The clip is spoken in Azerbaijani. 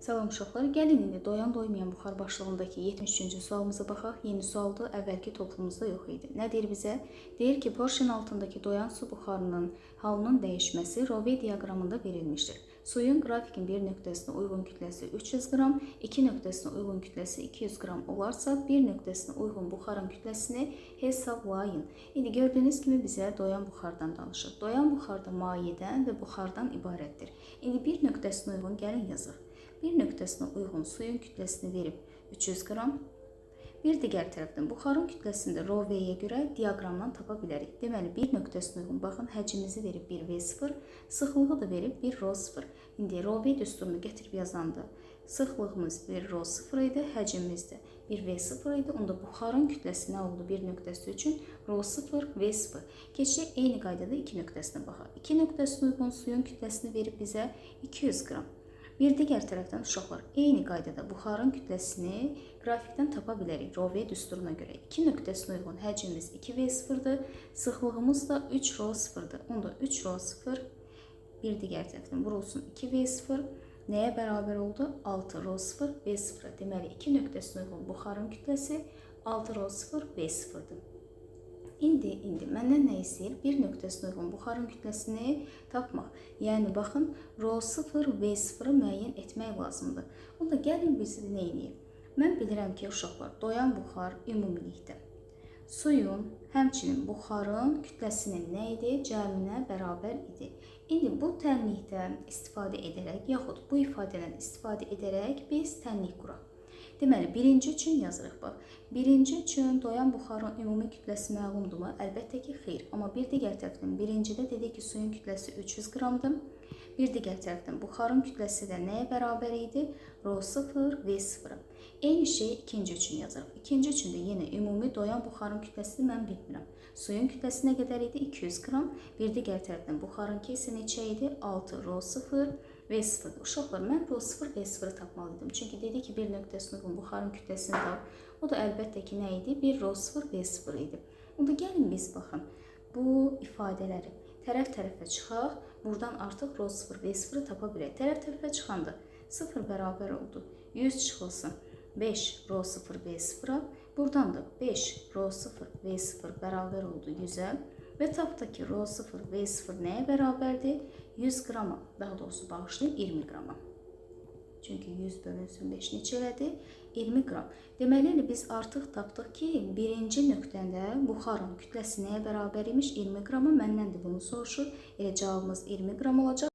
Salam uşaqlar, gəlin indi doyan doymayan buxar başlığındakı 73-cü sualımıza baxaq. Yeni sualda əvvəlki toplumumuzda yox idi. Nə deyir bizə? Deyir ki, porşun altındakı doyan su buxarının halının dəyişməsi Rove diaqramında verilmişdir. Suyun grafikin bir nöqtəsinə uyğun kütləsi 300 qram, iki nöqtəsinə uyğun kütləsi 200 qram olarsa, bir nöqtəsinə uyğun buxarın kütləsini hesablayın. İndi gördüyünüz kimi bizə doyan buxardan danışır. Doyan buxarda mayedən və buxardan ibarətdir. İndi bir nöqtəsinə uyğun gəlin yazıq. Bir nöqtəsinə uyğun suyun kütləsini verib 300 qram. Bir digər tərəfdən buxarın kütləsini də Rove-yə görə diaqramdan tapa bilərik. Deməli, bir nöqtəsinə uyğun, baxın, həcmimizi verib 1V0, sıxlığı da verib 1ρ0. İndi Rove düsturunu gətirib yazanda sıxlığımız 1ρ0 idi, həcmimiz də 1V0 idi. Onda buxarın kütləsi nə oldu bir nöqtəsi üçün? ρ0, V0. Keçək eyni qaydada iki nöqtəsinə baxaq. İki nöqtəsinə uyğun suyun kütləsini verib bizə 200 qram. Bir digər tərəfdən uşaqlar eyni qaydada buxarın kütləsini qrafikdən tapa bilərik Rove düsturuna görə. İki nöqtəsinə uyğun həcmimiz 2V0-dır, sıxlığımız da 3ρ0-dır. Onda 3ρ0 bir digər tərəfdən vurulsun 2V0 nəyə bərabər oldu? 6ρ0 V0. Deməli, iki nöqtəsinə uyğun buxarın kütləsi 6ρ0 V0-dır. İndi məndən nə istəyir? Bir nöqtəsinə uyğun buxarın kütləsini tapmaq. Yəni, baxın, ρ0, V0-ı müəyyən etmək lazımdır. Onda gəlin biz nə edəyik? Mən bilirəm ki, uşaqlar, doyan buxar ümumilikdə suyun, həmçinin buxarın kütləsinin nə idi? Cəminə bərabər idi. İndi bu tənlikdən istifadə edərək, yaxud bu ifadədən istifadə edərək biz tənlik quraq. Deməli, birinci üçün yazırıq. Bax, birinci üçün doyan buxarın ümumi kütləsi məlumdurmu? Əlbəttə ki, xeyr. Amma bir digər tərəfdən birincidə dedik ki, suyun kütləsi 300 qramdır. Bir digər tərəfdən buxarın kütləsi də nəyə bərabər idi? ρ0, V0. Eyni şey ikinci üçün yazırıq. İkinci üçün də yenə ümumi doyan buxarın kütləsini mən bilmirəm. Suyun kütləsi nə qədər idi? 200 qram. Bir digər tərəfdən buxarın kesi neçə idi? 6 ρ0, V0. Uşaqlar, mən ρ0, V0-ı tapmalıydım. Çünki dedi ki, bir nöqtəsinə uyğun buxarın kütləsini tap. O da əlbəttə ki, nə idi? 1 ρ0, V0 idi. Onda gəlin biz baxın, bu ifadələri tərəf-tərəfə çıxaq. Buradan artıq ρ0, V0-ı tapa bilək. Tərəf-tərəfə çıxanda 0 bərabər oldu. 100 çıxılsın 5 ρ0, V0-a. Buradan da 5 ρ0, V0 bərabər oldu 100-ə. Və tapdıq ki, ρ0, V0 nəyə bərabərdir? 100 qrama, daha doğrusu bağışlayın 20 qrama. Çünki 100 bölünsün 5 neçə elədi? 20 qram. Deməli, biz artıq tapdıq ki, birinci nöqtədə buxarın kütləsi nəyə bərabər imiş? 20 qrama. Məndən də bunu soruşur. Elə cavabımız 20 qram olacaq.